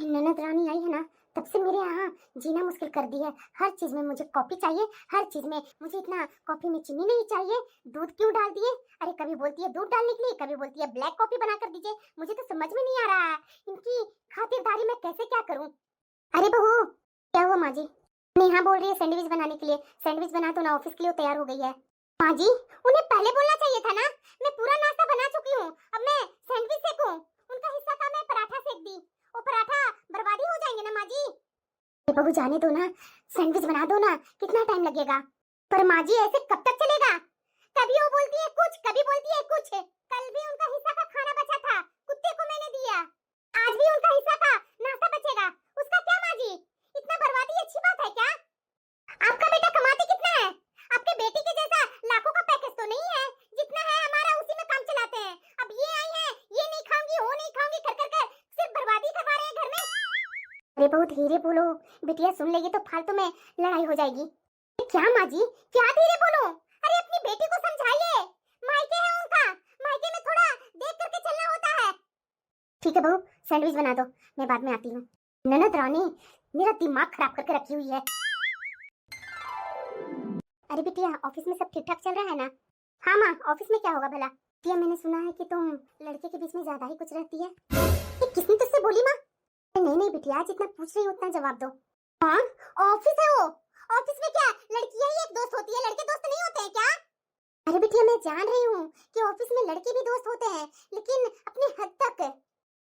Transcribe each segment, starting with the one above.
ननद रानी आई है ना, तब से मेरे यहाँ जीना मुश्किल कर दिया है। हर चीज में मुझे कॉफी चाहिए, हर चीज में मुझे इतना कॉफी में चीनी नहीं चाहिए। दूध क्यों डाल दिए? अरे कभी बोलती है दूध डालने के लिए, कभी बोलती है ब्लैक कॉफी बना कर दीजिए। मुझे तो समझ में नहीं आ रहा है इनकी खातिरदारी मैं कैसे क्या करूं। अरे बहू, क्या हुआ माँ जी? नेहा बोल रही है सैंडविच बनाने के लिए। सैंडविच बना तो ना, ऑफिस के लिए तैयार हो गई है। माँ जी, उन्हें पहले बोलना चाहिए था ना। मैं पूरा नाश्ता बना चुकी हूँ, अब मैं सैंडविच सेकूं? उनका हिस्सा था मैं पराठा सेक दी। वो पराठा बर्बादी हो जाएंगे ना माँ जी। ये बहू जाने दो ना, सैंडविच बना दो ना, कितना टाइम लगेगा? पर माँ जी ऐसे कब तक चलेगा? कभी वो बोलती है कुछ, कभी बोलती है कुछ। कल भी उनका हिस्सा का खाना बचा था, कुत्ते को मैंने दिया। आज भी उनका हिस्सा का नाश्ता बचेगा, उसका क्या माँ जी? इतना बर्बादी अच्छी बात है क्या? आपका बेटा कमाती कितना है? आपके बेटी के जैसा लाखों का पैकेज तो नहीं है, जितना है हमारा उसी में काम चलाते हैं। अब ये आई है, ये नहीं खाऊंगी, वो नहीं खाऊंगी कर कर कर सिर्फ बर्बादी करवा रहे हैं घर में। अरे बहुत धीरे बोलो, बिटिया सुन लेगी तो फालतू में लड़ाई हो जाएगी। क्या माँ जी, क्या धीरे बोलो? अरे अपनी बेटी को समझाइए, मायके है उनका, मायके में थोड़ा देख करके चलना होता है। ठीक है बहू, सैंडविच बना दो, मैं बाद में आती हूँ। ननद रानी मेरा दिमाग खराब करके रखी हुई है। अरे बिटिया, ऑफिस में सब ठीक ठाक चल रहा है ना? हाँ माँ, ऑफिस में क्या होगा भला? बिटिया मैंने सुना है कि तुम लड़के के बीच में ज्यादा ही कुछ रहती है। ये किसने तुझसे बोली माँ? नहीं नहीं बिटिया, जितना पूछ रही हो उतना जवाब दो। हाँ, ऑफिस है वो, ऑफिस में क्या लड़कियां ही एक दोस्त होती है, लड़के दोस्त नहीं होते हैं क्या? अरे बिटिया मैं जान रही हूँ कि ऑफिस में लड़के भी दोस्त होते हैं, लेकिन अपनी हद तक।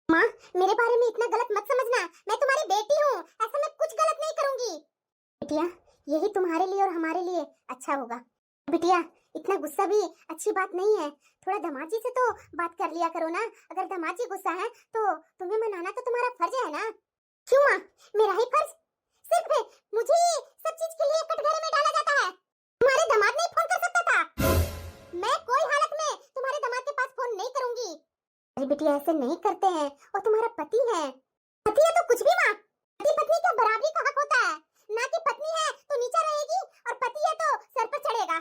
माँ मेरे बारे में इतना गलत मत समझना, मैं तुम्हारी बेटी हूँ, ऐसा मैं कुछ गलत नहीं करूंगी। बिटिया यही तुम्हारे लिए और हमारे लिए अच्छा होगा। बिटिया इतना गुस्सा भी अच्छी बात नहीं है, थोड़ा दमाजी से तो बात कर लिया करो ना। अगर दमाजी गुस्सा है तो तुम्हें मनाना तो तुम्हारा फर्ज है ना। क्यों माँ, मेरा ही फर्ज? सिर्फ मुझे ही सब चीज के लिए कटघरे में डाला जाता है? तुम्हारे दामाद नहीं फोन कर सकता था? मैं कोई हालत में तुम्हारे दामाद के पास फोन नहीं करूंगी। अरे बिटिया ऐसे नहीं करते हैं, और तुम्हारा पति है। पति है तो कुछ भी माँ, पति पत्नी का बराबरी का हक होता है ना, कि पत्नी है तो नीचे रहेगी और पति है तो सर पर चढ़ेगा।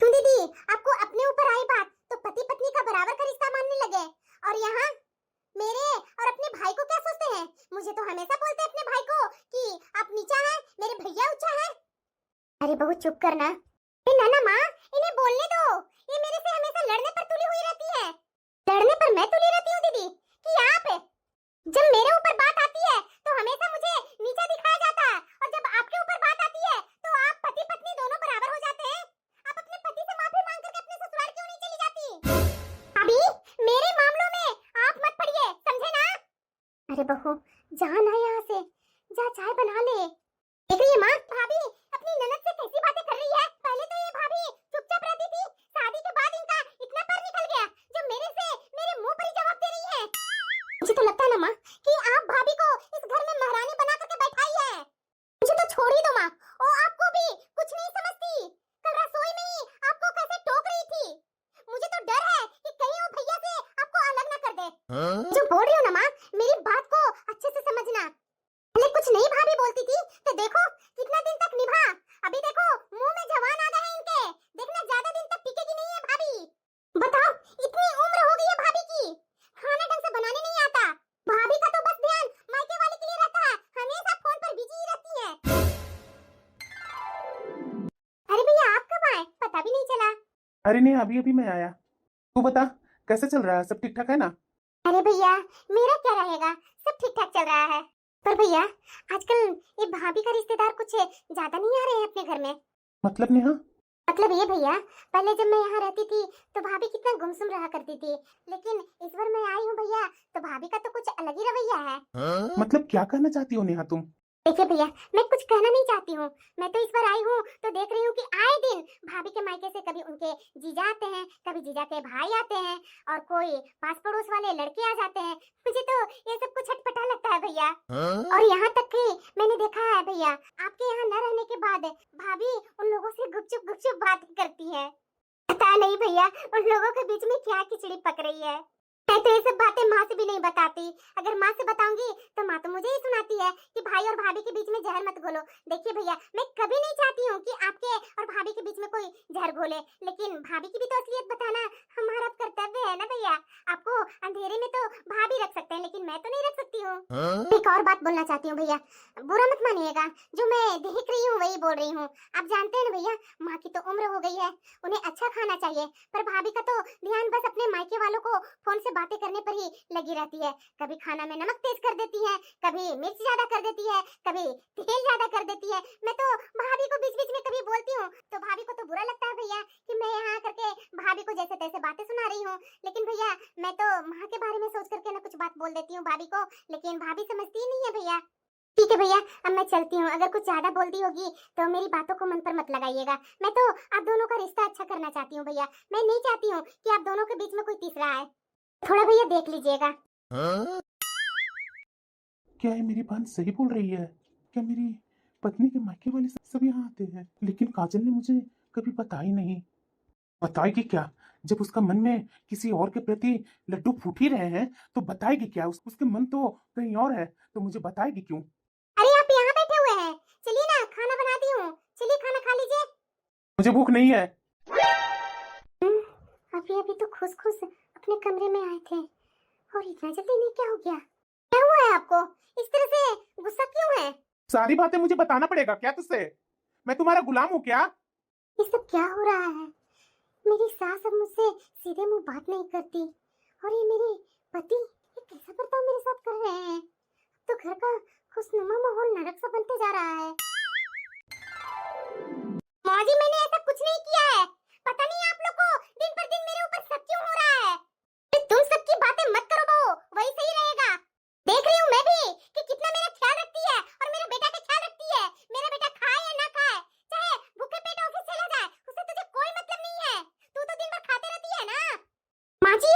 तुम दीदी आपको अपने ऊपर आई बात तो पति पत्नी का बराबर का रिश्ता मानने लगे, और यहाँ मेरे और अपने भाई को क्या सोचते हैं? मुझे तो हमेशा बोलते हैं अपने भाई को कि आप नीचा है, मेरे भैया ऊंचा है। अरे बहू चुप करना। ना माँ, इन्हें बोलने दो, ये मेरे से हमेशा लड़ने पर तुली हुई रहती है। लड़ने पर मैं तुली रहती हूँ दीदी कि आप? जब मेरे ऊपर बात आती है तो हमेशा मुझे नीचा दिखाया जाता है, और जब आपके ऊपर बात आती है तो आप पति पत्नी दोनों बराबर हो जाते हैं। आप अपने पति से माफी मांग करके अपने ससुराल क्यों नहीं चली जाती? अभी मेरे मामलों में आप मत पड़िए, समझे ना? अरे बहू जान है यहाँ से, जा चाय बना ले। देख रही है माँ, भाभी अपनी ननद से कैसी बातें कर रही है। पहले तो ये भाभी चुपचाप रहती थी, शादी के बाद इनका इतना पर निकल गया जो मेरे से मेरे मुंह पर ही जवाब दे रही है। मुझे तो लगता है ना माँ कि आप भाभी को इस घर में महारानी बना करके बैठाई है। मुझे तो छोड़ ही दो माँ, और आपको भी कुछ नहीं समझती। कल रसोई में ही आपको कैसे टोक रही थी। मुझे तो डर है कि कहीं वो भैया से आपको अलग ना कर दे। जो बोल रही हो ना माँ, मेरी बात को अच्छे से समझना। पहले कुछ नहीं भाभी बोलती थी तो देखो कितना दिन तक निभा। अभी देखो मुंह में जवान आ गए हैं इनके, देखना ज्यादा दिन तक टिकेगी नहीं है भाभी। बताओ इतनी उम्र हो गई है भाभी की, खाना ढंग से बनाने नहीं आता। भाभी का तो बस ध्यान मायके वाले के लिए रहता है, हमेशा फोन पर बिजी ही रहती है। अरे भैया आप कब आए, पता भी नहीं चला। अरे नहीं, अभी अभी मैं आया। तू बता कैसे चल रहा है, सब ठीक ठाक है ना? अरे भैया मेरा क्या रहेगा, सब ठीक ठाक चल रहा है। पर भैया आजकल ये भाभी का रिश्तेदार कुछ ज्यादा नहीं आ रहे हैं अपने घर में। मतलब नेहा? मतलब ये भैया, पहले जब मैं यहाँ रहती थी तो भाभी कितना गुमसुम रहा करती थी, लेकिन इस बार मैं आई हूँ भैया तो भाभी का तो कुछ अलग ही रवैया है। मतलब क्या कहना चाहती हो नेहा तुम? देखिए भैया, मैं कुछ कहना नहीं चाहती हूँ, मैं तो इस बार आई हूँ तो देख रही हूँ कि आए दिन भाभी के मायके से कभी उनके जीजा आते हैं, कभी जीजा के भाई आते हैं, और कोई पास पड़ोस वाले लड़के आ जाते हैं। मुझे तो ये सब कुछ छटपटा लगता है भैया। और यहाँ तक कि मैंने देखा है भैया, आपके यहाँ न रहने के बाद भाभी उन लोगों से गुपचुप गुपचुप बात करती है। पता नहीं भैया उन लोगों के बीच में क्या खिचड़ी पक रही है। मैं तो ये सब बातें माँ से भी नहीं बताती, अगर माँ से बताऊंगी तो माँ तो मुझे ही सुनाती है कि भाई और भाभी के बीच में जहर मत घोलो। देखिए भैया, मैं कभी नहीं चाहती हूँ कि आपके और भाभी के बीच में कोई जहर घोले, लेकिन भाभी की भी तो असलियत बताना हमारा कर्तव्य है ना भैया। आपको अंधेरे में तो भाभी रख सकते हैं, लेकिन मैं तो नहीं रख सकती हूँ। एक और बात बोलना चाहती हूँ भैया, बुरा मत मानिएगा, जो मैं देख रही हूँ वही बोल रही हूँ। आप जानते हैं ना भैया, माँ की तो उम्र हो गई है, उन्हें अच्छा खाना चाहिए, पर भाभी का तो ध्यान बस अपने मायके वालों को फोन से बातें करने पर ही लगी रहती है। कभी खाना में नमक तेज कर देती है, कभी मिर्च ज्यादा कर देती है, कभी तेल ज्यादा कर देती है। मैं तो भाभी को बीच बीच में कभी बोलती हूँ तो भाभी को तो बुरा लगता है भैया कि मैं यहाँ करके भाभी को जैसे तैसे बातें सुना रही हूँ। लेकिन भैया, मैं तो माँ के बारे में सोच करके ना कुछ बात बोल देती हूँ भाभी को, लेकिन भाभी समझती ही नहीं है भैया। ठीक है भैया, अब मैं चलती हूँ। अगर कुछ ज्यादा बोलती होगी तो मेरी बातों को मन पर मत लगाइएगा। मैं तो आप दोनों का रिश्ता अच्छा करना चाहती हूँ भैया। मैं नहीं चाहती हूँ कि आप दोनों के बीच में कोई तीसरा आए। थोड़ा भैया देख लीजिएगा। क्या ये मेरी बहन सही बोल रही है? क्या मेरी पत्नी के मायके वाले सब यहाँ आते हैं? लेकिन काजल ने मुझे कभी बताई नहीं। बताएगी क्या? जब उसका मन में किसी और के प्रति लड्डू फूट ही रहे हैं तो बताएगी क्या? उसके मन तो कहीं और है, तो मुझे बताएगी क्यों? अरे आप यहाँ बैठे हुए हैं, चलिए ना, खाना बनाती हूँ, चलिए खाना खा लीजिए। मुझे भूख नहीं है। अभी अभी तो खुश खुश अपने कमरे में आए थे और इतना जल्दी नहीं, क्या हो गया? क्या हुआ है आपको? इस तरह से गुस्सा क्यों है? सारी बातें मुझे बताना पड़ेगा क्या तुझसे? मैं तुम्हारा गुलाम हूँ क्या? ये सब क्या हो रहा है? मेरी सास अब मुझसे सीधे मुंह बात नहीं करती और ये मेरे पति ये कैसा बर्ताव मेरे साथ कर रहे हैं। तो घर का खुशनुमा माहौल नरक सा बनते जा रहा है। मौजी, मैंने ऐसा कुछ नहीं किया है। पता नहीं आप लोग को दिन पर दिन मेरे ऊपर शक क्यों हो रहा है। तुम सबकी बातें मत करो बहू, वही सही रहेगा। देख रही हूँ मैं भी कि कितना मेरा ख्याल रखती है और मेरे बेटा का ख्याल रखती है। मेरा बेटा खाए या ना खाए, चाहे भूखे पेट ऑफिस चला जाए, उससे तुझे कोई मतलब नहीं है। तू तो दिन भर खाते रहती है ना। माँ जी,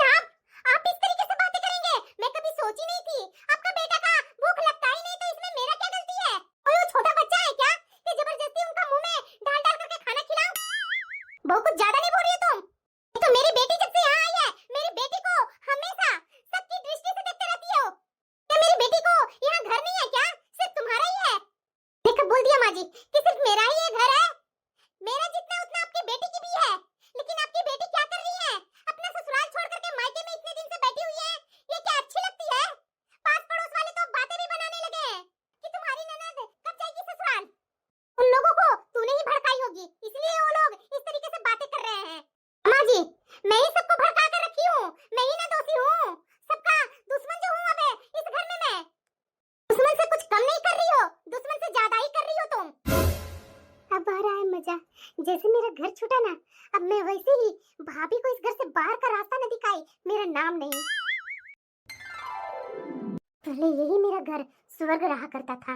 आप इस तरीके से बातें करेंगे, मैं कभी सोची नहीं थी। आपका बेटा का भूख लगता ही नहीं तो इसमें मेरा क्या गलती है? कोई वो छोटा बच्चा है क्या कि जबरदस्ती उनका मुंह में डाल डाल करके खाना खिलाऊं? बहुत कुछ ज्यादा नहीं बोल रही हो तुम? ये तो मेरी बेटी जब से यहाँ आई है, मेरी बेटी को हमेशा सबकी दृष्टि से देखते रहती हो। क्या मेरी बेटी को यहाँ घर नहीं है क्या? सिर्फ तुम्हारा ही है? मैं कब बोल दिया माँ जी कि सिर्फ मेरा ही ये घर है? मेरा जितना उतना आपकी बेटी की भी है। लेकिन आपकी बेटी क्या कर रही है? अपना ससुराल छोड़ करके मायके में इतने दिन से बैठी हुई है। ये क्या अच्छी लगती है? पास पड़ोस वाले तो बातें भी बनाने लगे हैं कि तुम्हारी ननद कब जाएगी ससुराल। उन लोगों को तूने ही भड़काई होगी, इसलिए वो लोग इस तरीके से बातें कर रहे हैं। अम्मा जी, मैं ही सबको भड़का कर रखी हूँ, मैं ही ना दोषी हूँ। सबका दुश्मन जो हूँ अब इस घर में मैं। दुश्मन से कुछ कम नहीं कर रही हो, दुश्मन से ज्यादा ही कर रही हो तुम। अब आ रहा है मजा। जैसे मेरा घर छूटा ना, अब मैं वैसे ही भाभी को इस घर से बाहर का रास्ता न दिखाई, मेरा नाम नहीं। पहले यही मेरा घर स्वर्ग रहा करता था।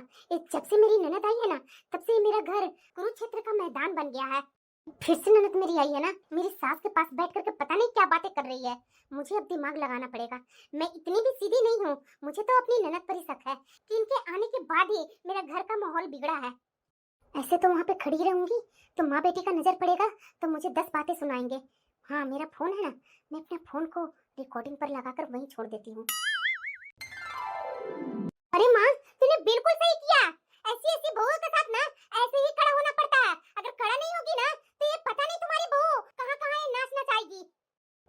जब से मेरी ननद आई है ना, तब से मेरा घर कुरुक्षेत्र का मैदान बन गया है। फिर से ननद मेरी आई है ना, मेरी सास के पास बैठ करके पता नहीं क्या बातें कर रही है। मुझे अब दिमाग लगाना पड़ेगा। मैं इतनी भी सीधी नहीं हूँ। मुझे तो अपनी ननद पर ही शक है कि इनके आने के बाद ही मेरा घर का माहौल बिगड़ा है। ऐसे तो वहाँ पे खड़ी रहूंगी तो माँ बेटी का नजर पड़ेगा तो मुझे 10 बातें सुनाएंगे। हाँ, मेरा फोन है ना, मैं अपने फोन को रिकॉर्डिंग पर लगाकर वहीं छोड़ देती हूँ। अरे माँ, तूने बिल्कुल सही किया। ऐसी ऐसी बहू के साथ ना ऐसे ही खड़ा होना पड़ता है। अगर खड़ा नहीं होगी ना तो ये पता नहीं तुम्हारी बहू कहाँ कहाँ ये नाच नचाएगी।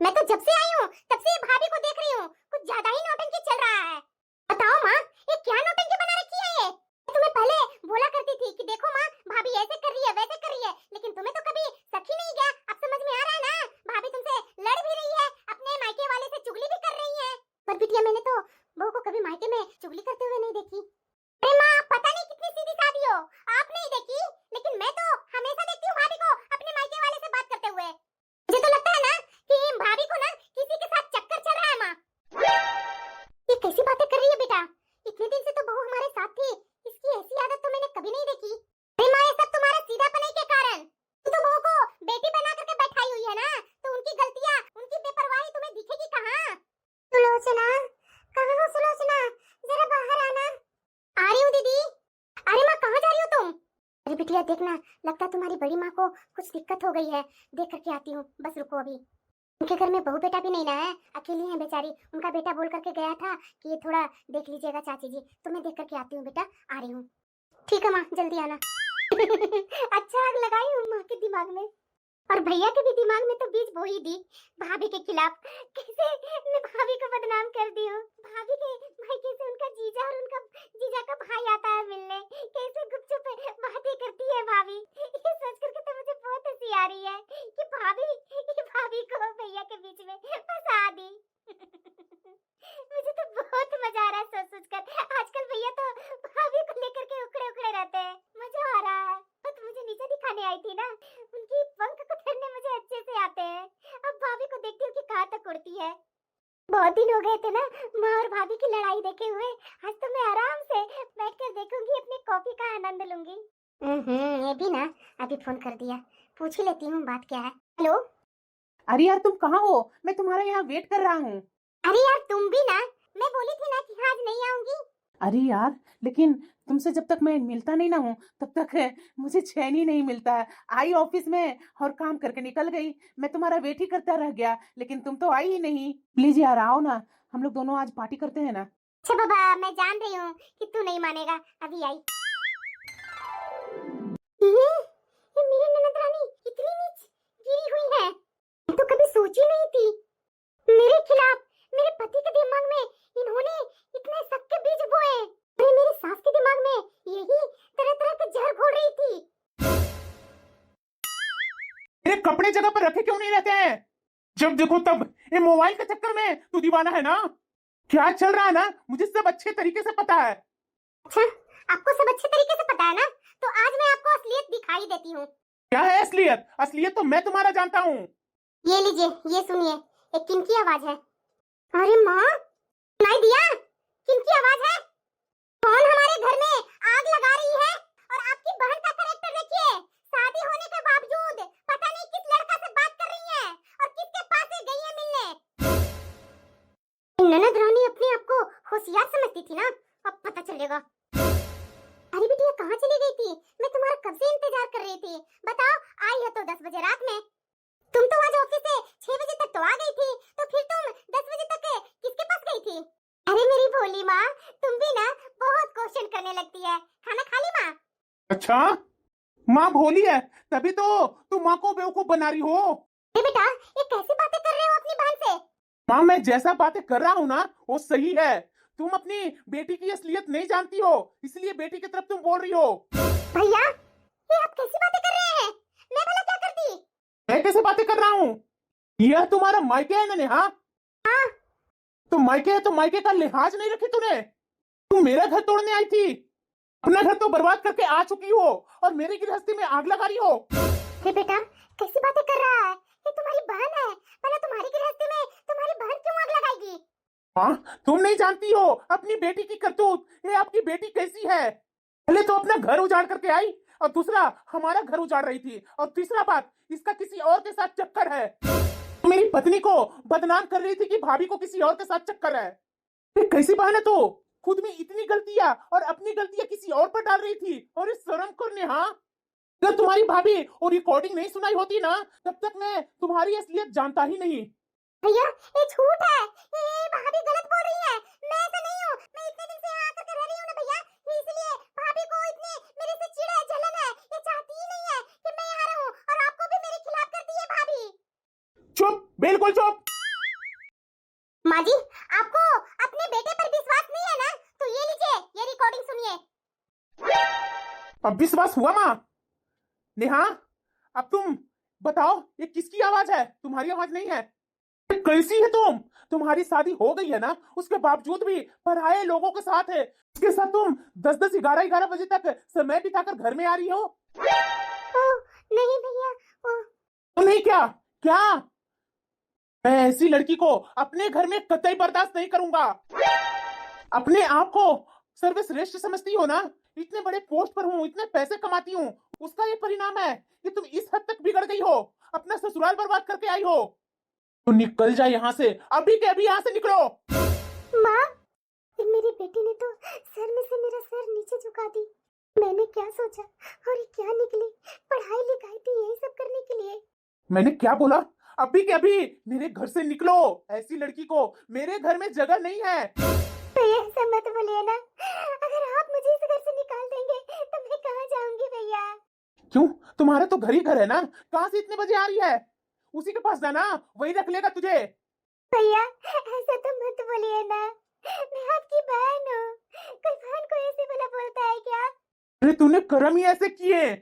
मैं तो जब से आई हूँ तब से ये भाभी को देख रही हूँ, कुछ ज्यादा ही नौटंकी चल रहा है। बताओ माँ, ये क्या नौटंकी बना रखी है ये? तुम्हें पहले बोला करती थी कि देखो माँ, भाभी ऐसे कर रही है वैसे कर रही है, लेकिन तुम्हें तो कभी शक ही नहीं गया। अब समझ में आ रहा है ना, भाभी तुमसे लड़ भी रही है, अपने मायके वाले से चुगली भी कर रही है। पर बिटिया, मैंने तो बहू को कभी मायके में चुगली करते हुए नहीं देखी। अरे माँ, पता नहीं कितनी सीधी सादी हो, आप नहीं देखी, लेकिन मैं तो हमेशा देखती हूँ भाभी को अपने मायके वाले से बात करते हुए। मुझे तो लगता है ना कि भाभी को ना किसी के साथ चक्कर चल रहा है। माँ, ये कैसी बातें कर रही है बेटा? इतने दिन से तो बहू हमारे साथ थी, इसकी ऐसी आदत तो मैंने कभी नहीं देखी। अरे माँ, ये सब तुम्हारा सीधापन के कारण। तू तो बहू को बेटी बना करके बैठाई हुई है ना, तो उनकी गलतियाँ, उनकी बेपरवाही तुम्हें दिखेगी कहाँ? सुलोचना, कहाँ हो सुलोचना? जरा बाहर आना। आ रही हूँ दीदी। अरे माँ, कहाँ जा रही हो तुम? अरे बिटिया देखना, लगता है तुम्हारी बड़ी माँ को कुछ दिक्कत हो गई है, देख करके आती हूँ, बस रुको अभी। उनके घर में बहू बेटा भी नहीं ना है, अकेली है बेचारी। उनका बेटा बोल करके गया था कि ये थोड़ा देख लीजिएगा चाची जी, तो मैं देख करके आती हूँ बेटा, आ रही हूँ। ठीक है माँ, जल्दी आना। अच्छा आग लगाई हूँ माँ के दिमाग में, और भैया के भी दिमाग में तो बीज बो ही दी भाभी के खिलाफ। कैसे मैं भाभी को बदनाम कर दी हूँ। भाभी के मायके से उनका जीजा और उनका जीजा का भाई आता है मिलने, कैसे गुपचुप बातें करती है भाभी। ये सोच करके तो मुझे बहुत हंसी आ रही है कि भाभी को भैया के बीच में फंसा दी। मुझे तो बहुत मजा आ रहा है सोच सोच कर। आजकल भैया तो भाभी को लेकर के उखड़े उखड़े रहते हैं, मजा आ रहा है। तो मुझे नीचे दिखाने आई थी ना, उनकी पंख कुतरने मुझे अच्छे से आते हैं। अब भाभी को देखती हूँ कि कहाँ तक उड़ती है। बहुत दिन हो गए थे ना माँ और भाभी की लड़ाई देखे हुए। आज तो मैं आराम से बैठकर देखूंगी, अपनी कॉफी का आनंद लूंगी। ये भी ना अभी फोन कर दिया, पूछ ही लेती हूँ बात क्या है। हेलो। अरे यार तुम कहाँ हो? मैं तुम्हारा यहाँ वेट कर रहा हूँ। अरे यार तुम भी ना, मैं बोली थी ना कि आज नहीं आऊंगी। अरे यार लेकिन तुमसे जब तक मैं मिलता नहीं ना हूँ तब तक मुझे चैन ही नहीं मिलता है। आई ऑफिस में और काम करके निकल गई, मैं तुम्हारा वेट ही करता रह गया, लेकिन तुम तो आई ही नहीं। प्लीज यार आओ ना, हम लोग दोनों आज पार्टी करते हैं ना। अच्छा बाबा, मैं जान रही हूँ कि तू नहीं मानेगा, अभी आई। ये मेरी ननद रानी इतनी नीच गिरी हुई है, मैं तो कभी सोची नहीं थी। मेरे खिलाफ मेरे पति के दिमाग में इन्होंने इतने शक के बीज बोए, और मेरी सास के दिमाग में यही तरह तरह के जहर घोल रही थी। मेरे कपड़े जगह पर रखे क्यों नहीं रहते हैं? जब देखो तब ये मोबाइल के चक्कर में तू दीवाना है ना। क्या चल रहा है ना मुझे सब अच्छे तरीके से पता है। अच्छा, आपको सब अच्छे तरीके से पता है ना, तो आज मैं आपको असलियत दिखाई देती हूँ। क्या है असलियत? असलियत तो मैं तुम्हारा जानता हूँ। ये लीजिए, ये सुनिए, एक किनकी आवाज है? अरे माँ, सुनाई दिया? किनकी आवाज है? कौन हमारे घर में आग लगा रही है? और आपकी बहन का कैरेक्टर देखिए, शादी होने के बावजूद पता नहीं किस लड़का से बात कर रही है और किसके पास से गई है मिलने। ननद रानी अपने आप को होशियार समझती थी ना, अब पता चलेगा। अरे बिटिया कहाँ चली गई थी? मैं तुम्हारा कब से इंतजार कर रही थी। बताओ, आई है तो 10 बजे रात में। तुम तो आज ऑफिस से 6 बजे तक तो आ गई थी, तो फिर तुम 10 बजे तक किसके पास गई थी? अरे मेरी भोली माँ, तुम भी ना बहुत क्वेश्चन करने लगती है। खाना खा ली माँ? अच्छा माँ भोली है तभी तो तुम माँ को बेवकूफ बना रही हो। अरे बेटा, ये कैसी बातें कर रहे हो अपनी बहन से? माँ मैं जैसा बातें कर रहा हूँ ना वो सही है। तुम अपनी बेटी की असलियत नहीं जानती हो, इसलिए बेटी की तरफ तुम बोल रही हो। भैया, ये आप कैसी बातें कर रहे हैं? मैं भला क्या करती? मैं कैसे बातें कर रहा हूँ? यह तुम्हारा मायके है ना नेहा? हाँ। तो मायके है तो मायके का लिहाज नहीं रखी तूने। तुम मेरा घर तोड़ने आई थी, अपना घर तो बर्बाद करके आ चुकी हो और मेरी गृहस्थी में आग लगा रही हो। हे बेटा, कैसी बातें कर रहा है? ये तुम्हारी बहन है, भला तुम्हारी गृहस्थी में तुम्हारी बहन क्यों आग लगाएगी? हाँ तुम नहीं जानती हो अपनी बेटी की करतूत। ये आपकी बेटी कैसी है? पहले तो अपना घर उजाड़ करके आई और दूसरा हमारा घर उजाड़ रही थी, और तीसरा बात इसका किसी और के साथ चक्कर है। तो मेरी पत्नी को बदनाम कर रही थी कि भाभी को किसी और के साथ चक्कर है। ये कैसी बहन है? तो खुद में इतनी गलतियां और अपनी गलतियां किसी और पर डाल रही थी। और इस शर्म करने, हाँ अगर तुम्हारी भाभी और रिकॉर्डिंग नहीं सुनाई होती ना तब तक मैं तुम्हारी असलियत जानता ही नहीं। भैया ये झूठ है, ये भाभी गलत बोल रही है। मैं ऐसा नहीं हूँ, मैं इतने दिन से यहाँ आकर रह रही हूँ ना भैया, इसलिए भाभी को इतनी मेरे से चिढ़ है, जलन है। ये चाहती ही नहीं है कि मैं यहाँ रहूँ, और आपको भी मेरे खिलाफ करती है भाभी। चुप, बिल्कुल चुप। माँ जी, आपको अपने बेटे पर विश्वास नहीं है ना, तो ये लीजिए, ये रिकॉर्डिंग सुनिए। अब विश्वास हुआ माँ? नेहा अब तुम बताओ ये किसकी आवाज है? तुम्हारी आवाज नहीं है। कैसी है तुम? तुम्हारी शादी हो गई है ना, उसके बावजूद भी पराये लोगों के साथ है। उसके साथ तुम 10-10, 11-11 बजे तक समय बिताकर घर में आ रही हो। नहीं भैया, तो नहीं क्या? क्या मैं ऐसी लड़की को अपने घर में कतई बर्दाश्त नहीं करूंगा। अपने आप को सर्वश्रेष्ठ समझती हो ना? इतने बड़े पोस्ट पर हूँ, इतने पैसे कमाती हूँ, उसका ये परिणाम है कि तुम इस हद तक बिगड़ गई हो, अपना ससुराल बर्बाद करके आई हो। तो निकल जाए यहाँ से, अभी के अभी यहाँ से निकलो। माँ, मेरी बेटी ने तो सर में से मेरा सर नीचे झुका दी। मैंने क्या सोचा और ये क्या निकली? पढ़ाई लिखाई थी यही सब करने के लिए। मैंने क्या बोला? अभी के अभी मेरे घर से निकलो। ऐसी लड़की को मेरे घर में जगह नहीं है। भैया ऐसा मत बोलिए ना, अगर आप मुझे इस घर से निकाल देंगे तो मैं कहाँ जाऊंगी भैया। क्यों, तुम्हारा तो घर ही घर है ना, कहाँ से इतने बजे आ रही है? उसी के पास जाना, वही रख लेगा तुझे। भैया ऐसा तो मत बोलिए ना, मैं आपकी बहन हूँ, कोई बहन को ऐसे भला बोलता है क्या? अरे तूने कर्म ही ऐसे किए।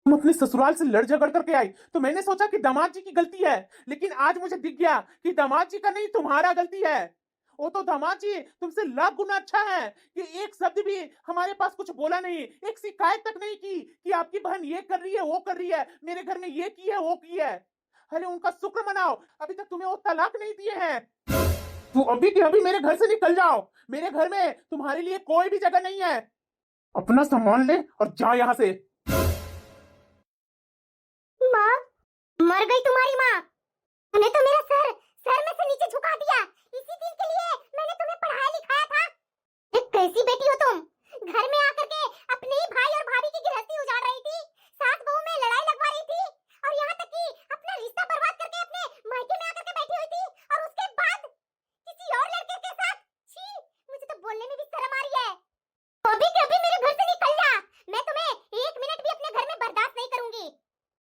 तुम अपने ससुराल से लड़ झगड़ करके आई तो मैंने सोचा कि दामाद जी की गलती है, लेकिन आज मुझे दिख गया कि दामाद जी का नहीं, तुम्हारा गलती है। वो तो दामाद जी तुमसे लाख गुना अच्छा है कि एक शब्द भी हमारे पास कुछ बोला नहीं, एक शिकायत तक नहीं की कि आपकी बहन ये कर रही है, वो कर रही है, मेरे घर में ये की है, वो की है। अरे उनका शुक्र मनाओ, अभी तक तुम्हें वो तलाक नहीं दिए हैं। तू अभी के अभी मेरे घर से निकल जाओ, मेरे घर में तुम्हारे लिए कोई भी जगह नहीं है। अपना सामान ले और जा यहाँ से। माँ, मर गई तुम्हारी माँ। तूने तो मेरा सर में से नीचे झुका दिया। इसी दिन के लिए मैंने तुम्हें पढ़ाया लिखाया था। एक कैसी बेटी हो तुम, घर में आकर के अपने ही भाई और भाभी की गृहस्थी उजाड़ रही थी, सास बहू में लड़ाई लगवा रही थी, और यहाँ तक कि अपना रिश्ता बर्बाद करके अपने मायके में आकर के बैठी हुई थी, और उसके बाद किसी और लड़के के साथ। छी, मुझे तो बोलने में भी शर्म आ रही है। तो अभी के अभी मेरे घर से निकल जा, मैं तुम्हें एक मिनट भी अपने घर में बर्दाश्त नहीं करूंगी।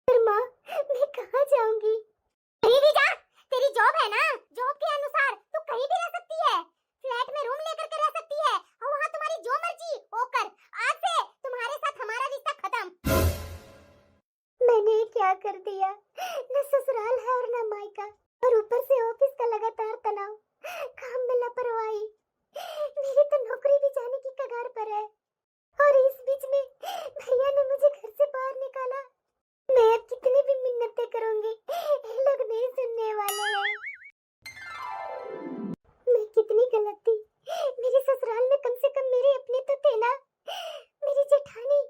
फिर माँ, मैं कहाँ जाऊंगी? कहीं भी जा, तेरी जॉब है ना, जॉब के अनुसार तू कहीं भी रह सकती है, फ्लैट में रूम लेकर के रह सकती है, और वहाँ तुम्हारी जो मर्जी वो कर। आज से तुम्हारे साथ हमारा रिश्ता खत्म। मैंने क्या कर दिया, न ससुराल है और न मायका, और ऊपर से ऑफिस का लगातार तनाव, काम में लापरवाही, मेरी तो नौकरी भी जाने की कगार पर है, और इस बीच में भैया ने मुझे घर से बाहर निकाला। मैं अब कितनी भी मिन्नतें करूंगी, ये लोग नहीं सुनने वाले हैं। मैं कितनी गलत थी, मेरे ससुराल में कम से कम मेरे अपने तो थे ना। मेरी जेठानी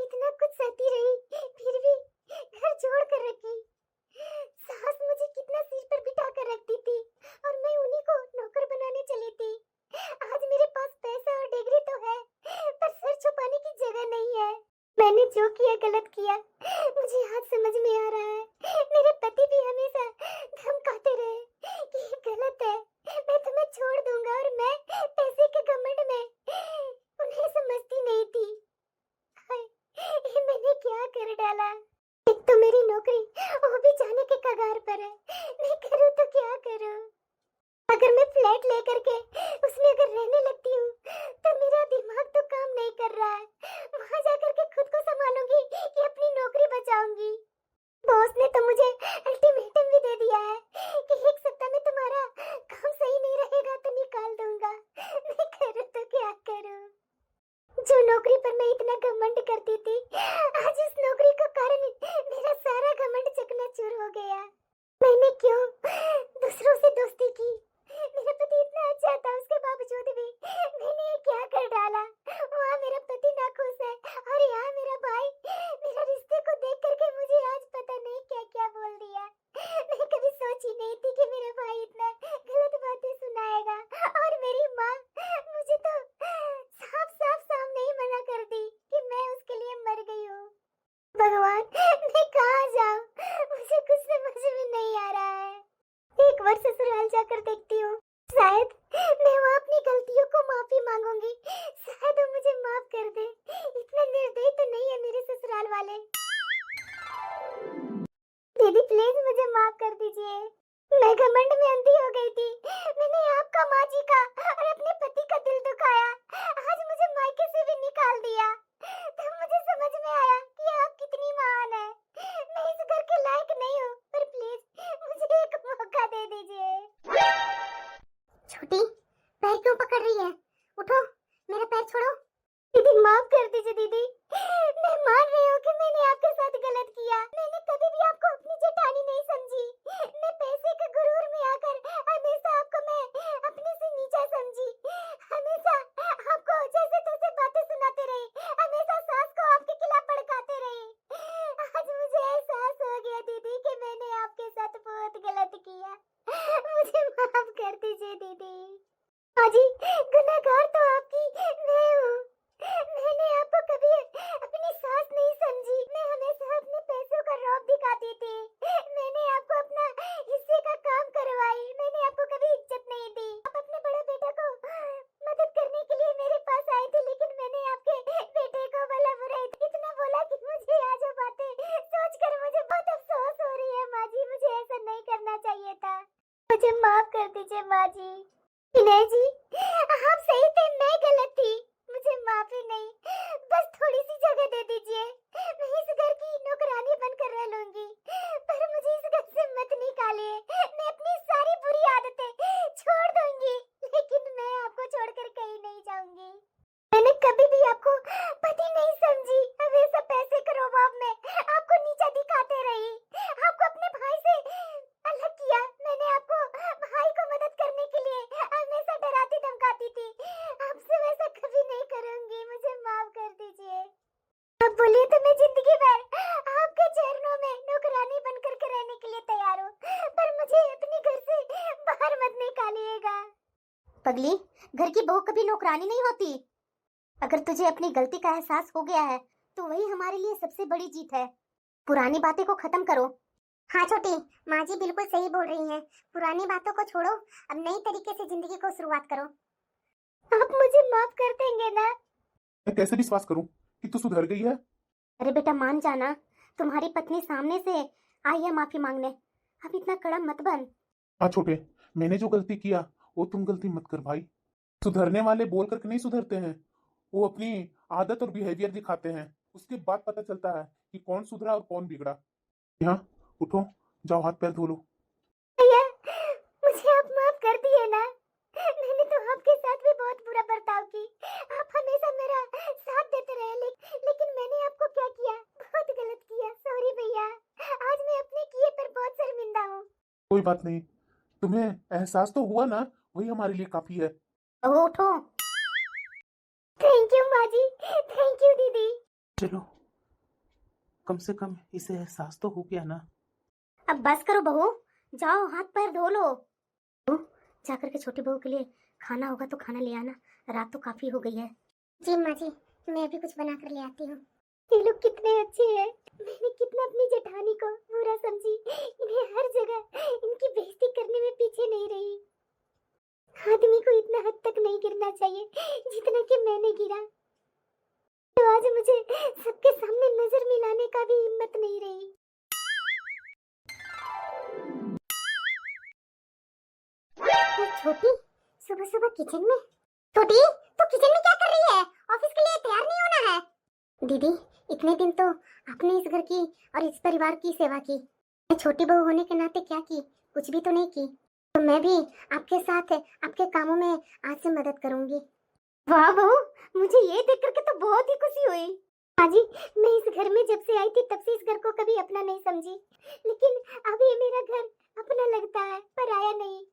इतना कुछ सहती रही, फिर भी घर छोड़ कर रखी। सास मुझे कितना सिर पर बिठा कर रखती थी, और मैं उन्हीं को नौकर बनाने चली थी। आज मेरे पास पैसा और डिग्री तो है, पर सर छुपाने की जगह नहीं है। मैंने जो किया गलत किया, मुझे आज समझ में आ रहा है। मेरे पति भी हमेशा धमकाते रहे कि ये गलत है, मैं तुम्हें छोड़ दूंगा, और मैं पैसे के घमंड में उन्हें समझती नहीं थी। हाय, ये मैंने क्या कर डाला। एक तो मेरी नौकरी वो भी जाने के कगार पर है, मैं करूँ तो क्या करूँ। अगर मैं फ्लैट लेकर के उसमें अगर रहने लगती हूँ तो मेरा दिमाग तो काम नहीं कर रहा है। वहाँ जाकर के खुद को संभालूंगी कि अपनी नौकरी बचाऊंगी। बॉस ने तो मुझे अल्टीमेटम भी दे दिया है कि एक सप्ताह में तुम्हारा काम सही नहीं रहेगा तो निकाल दूंगा। मैं करूँ तो क्या करूँ। जो नौकरी पर मैं इतना घमंड करती थी, आज उस नौकरी के कारण मेरा सारा घमंड चकनाचूर हो गया। मैंने क्यों दूसरों से दोस्ती की? मेरा पति इतना अच्छा था, उसके बावजूद भी मैंने ये क्या कर डाला। वहाँ मेरा पति नाखुश है, और यहाँ मेरा भाई मेरा रिश्ते को देख करके मुझे आज पता नहीं क्या क्या बोल दिया। मैं कभी सोची नहीं थी कि मेरा भाई इतना गलत बातें सुनाएगा, और मेरी माँ मुझे तो साफ साफ सामने ही मना कर दी कि मैं उसके लिए मर गई हूँ। भगवान, मैं कहाँ जाऊँ, मुझे कुछ समझ में नहीं आ रहा है। एक बार ससुराल जाकर देखती हूँ, शायद मैं वहाँ अपनी गलतियों को माफी मांगूंगी, शायद वो मुझे माफ कर दे। इतने निर्दयी तो नहीं है मेरे ससुराल वाले। दीदी प्लीज मुझे माफ कर दीजिए, मैं घमंड में अंधी हो गई थी। मैंने आपका, माँ जी का और अपने पति का दिल दुखाया। आज मुझे मायके से भी निकाल दिया, तब मुझे समझ में आया कि आप कितनी महान है। मैं इस घर के लायक नहीं हूँ, पर प्लीज मुझे एक मौका दे दीजिए। छोटी, पैर क्यों पकड़ रही है? उठो, मेरा पैर छोड़ो। दीदी माफ कर दीजिए दीदी, मैं मान रही हूँ कि मैंने आपके साथ गलत किया। मैंने कभी भी आपको अपनी जेठानी नहीं समझी। मैं पैसे के गुरूर में आकर हमेशा आपको मैं अपने से नीचा समझी। हमेशा आपको जैसे तैसे बातें सुनाते रही, हमेशा सास को आपके खिलाफ भड़काते रही। आज मुझे एहसास हो गया दीदी कि मैंने आपके साथ बहुत गलत किया। मुझे माफ कर दीजिए दीदी। हाजी, गुनहगार तो आपकी मैं हूँ। मैंने आपको कभी दीजिए माँ जी। विनय जी, आप सही थे, मैं गलत थी, मुझे माफी नहीं, बस थोड़ी सी जगह दे दीजिए, मैं इस घर की नौकरानी बनकर रह लूंगी, पर मुझे इस घर से मत निकालिए, मैं अपनी सारी बुरी आदतें छोड़ दूंगी, लेकिन मैं आपको छोड़कर कहीं नहीं जाऊंगी। मैंने कभी भी आपको पति नहीं समझी, हमेशा पैसे के रोबाब में आपको नीचा दिखाते रही, आपको अपने भाई से अलग किया, मैंने आपको भाई को मदद करने के लिए हमेशा डराती धमकाती थी, आपसे वैसा कभी नहीं करूंगी, मुझे माफ कर दीजिए। आप बोलिए तो मैं जिंदगी भर आपके चरणों में नौकरानी बनकर के रहने के लिए तैयार हूँ, पर मुझे अपने घर से बाहर मत निकालिएगा। पगली, घर की बहू कभी नौकरानी नहीं होती। अगर तुझे अपनी गलती का एहसास हो गया है तो वही हमारे लिए सबसे बड़ी जीत है। पुरानी बातें को खत्म करो। हाँ छोटी, माँ जी बिल्कुल सही बोल रही हैं। पुरानी बातों को छोड़ो, अब नई तरीके से जिंदगी को शुरुआत करो। आप मुझे माफ कर देंगे ना? मैं कैसे विश्वास करूं कि तू सुधर गई है? अरे बेटा मान जाना, तुम्हारी पत्नी सामने से आई है माफी मांगने, अब इतना कड़ा मत बन। हाँ छोटे, मैंने जो गलती किया वो तुम गलती मत कर भाई। सुधरने वाले बोल करके नहीं सुधरते हैं, वो अपनी आदत और बिहेवियर दिखाते हैं, उसके बाद पता चलता है कि कौन सुधरा और कौन बिगड़ा। यहाँ उठो, जाओ हाथ पैर धो लो। भैया, मुझे आप माफ कर दिए ना, मैंने तो आपके साथ भी बहुत बुरा बर्ताव की, आप हमेशा मेरा साथ देते रहे, लेकिन मैंने आपको क्या किया, बहुत गलत किया, सॉरी भैया, आज मैं अपने किए पर बहुत शर्मिंदा हूँ। कोई बात नहीं, तुम्हें एहसास तो हुआ ना, वही हमारे लिए काफी है। उठो। थैंक यू माँ जी, थैंक यू दीदी। चलो, कम से कम इसे एहसास तो हो गया ना। अब बस करो बहू, जाओ हाथ पैर धो लो। जाकर के छोटी बहू के लिए खाना होगा तो खाना ले आना, रात तो काफी हो गई है। जी माँ जी, मैं भी कुछ बना कर ले आती हूँ। ये लोग कितने अच्छे हैं, मैंने कितना अपनी जेठानी को बुरा समझी, इन्हें हर जगह इनकी बेइज्जती करने में पीछे नहीं रही। आदमी को इतना हद तक नहीं गिरना चाहिए जितना कि मैंने गिरा, तो आज मुझे सबके सामने नजर मिलाने का भी हिम्मत नहीं रही। छोटी, सुबह सुबह किचन में? छोटी, तू किचन में क्या कर रही है? ऑफिस के लिए तैयार नहीं होना है? दीदी, इतने दिन तो आपने इस घर की और इस परिवार की सेवा की, मैं छोटी बहू होने के नाते क्या की? कुछ भी तो नहीं की, तो मैं भी आपके साथ आपके कामों में आज से मदद करूंगी। वाह बहू, मुझे ये देख करके तो बहुत ही खुशी हुई। हाँ जी, मैं इस घर में जब से आई थी तब से इस घर को कभी अपना नहीं समझी, लेकिन अब ये मेरा घर अपना लगता है, पराया नहीं।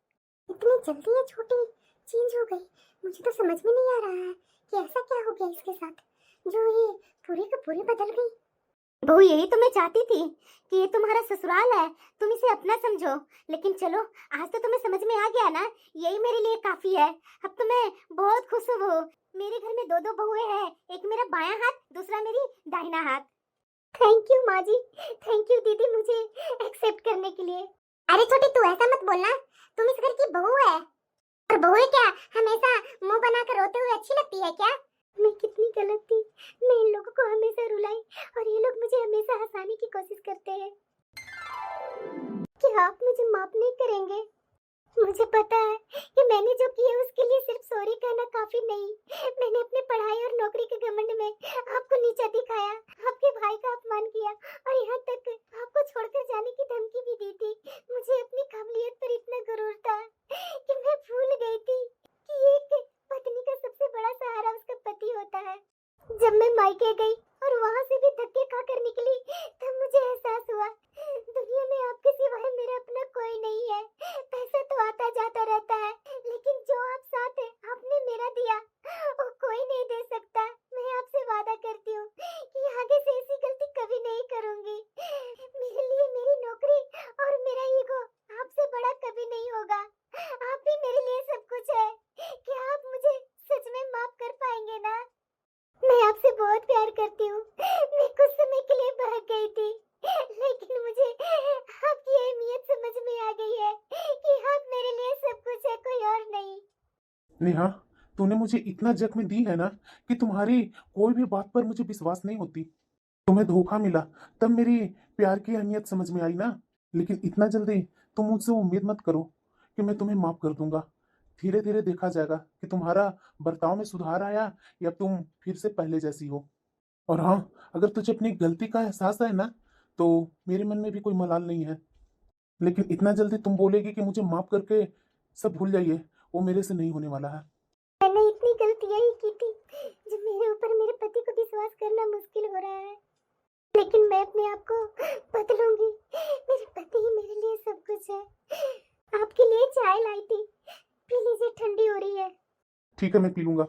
इतनी जल्दी ये छोटी चेंज हो गई, मुझे तो समझ में नहीं आ रहा है कि ऐसा क्या हो गया इसके साथ जो ये पूरी का पूरी बदल गई। बहू, यही तो मैं चाहती थी कि ये तुम्हारा ससुराल है, तुम इसे अपना समझो, लेकिन चलो आज तो तुम्हें समझ में आ गया ना, यही मेरे लिए काफी है। अब तो मैं बहुत खुश हूँ। मेरे घर में दो दो बहुएं हैं, एक मेरा बायां हाथ, दूसरा मेरी दाहिना हाथ। थैंक यू माँ जी, थैंक यू दीदी मुझे एक्सेप्ट करने के लिए। अरे छोटी, तू ऐसा मत बोलना, तुम इस घर की बहू है, और बहू क्या हमेशा मुंह बनाकर रोते हुए अच्छी लगती है क्या? मैं कितनी गलत थी, मैं इन लोगों को हमेशा रुलाई और ये लोग मुझे हमेशा हंसाने की कोशिश करते हैं। क्या आप मुझे माफ नहीं करेंगे? मुझे पता है कि मैंने जो किया उसके लिए सिर्फ सॉरी कहना काफी नहीं, मैंने अपने पढ़ाई और नौकरी के घमंड में आपको नीचा दिखाया, आपके भाई का अपमान किया और यहाँ तक आपको छोड़कर जाने की धमकी भी दी थी। मुझे अपनी काबिलियत पर इतना गुरूर था कि मैं भूल गई थी कि एक पत्नी का सबसे बड़ा सहारा उसका पति होता है। जब मैं मायके गई और वहाँ से भी धक्के खाकर निकली, तब मुझे एहसास हुआ दुनिया में आपके सिवाय मेरा अपना कोई नहीं है। पैसा तो आता जाता रहता है, लेकिन जो आप साथ है आपने मेरा दिया वो कोई नहीं दे सकता। मैं आपसे वादा करती हूँ कि आगे से ऐसी गलती कभी नहीं करूँगी। मेरे लिए मेरी नौकरी और मेरा ईगो आपसे बड़ा कभी नहीं होगा। आप ही मेरे लिए सब कुछ है। क्या आप मुझे सच में माफ कर पाएंगे ना? मैं आपसे बहुत प्यार करती हूँ। मैं कुछ समय के लिए भाग गई थी, लेकिन मुझे आपकी अहमियत समझ में आ गई है कि आप मेरे लिए सब कुछ है, कोई और नहीं। नेहा, तूने मुझे इतना जख्म दी है ना कि तुम्हारी कोई भी बात पर मुझे विश्वास नहीं होती। तुम्हें धोखा मिला तब मेरी प्यार की अहमियत समझ में आई ना, लेकिन इतना जल्दी तुम मुझसे उम्मीद मत करो कि मैं तुम्हें माफ कर दूंगा। धीरे धीरे देखा जाएगा कि तुम्हारा बर्ताव में सुधार आया या तुम फिर से पहले जैसी हो। और हाँ, अगर तुझे अपनी गलती का एहसास है ना, तो मेरे मन में भी कोई मलाल नहीं है। लेकिन इतना जल्दी तुम बोलेगी कि मुझे माफ करके सब भूल जाइए, वो मेरे से नहीं होने वाला है। मैंने इतनी गलतियां ही की थी जो मेरे ऊपर मेरे पति को विश्वास करना मुश्किल हो रहा है, लेकिन मैं अपने आप को बदलूंगी। मेरे पति ही मेरे लिए सब कुछ है। आपके लिए चाय लाई थी, पी लीजिए, ठंडी हो रही है। ठीक है, मैं पी लूंगा।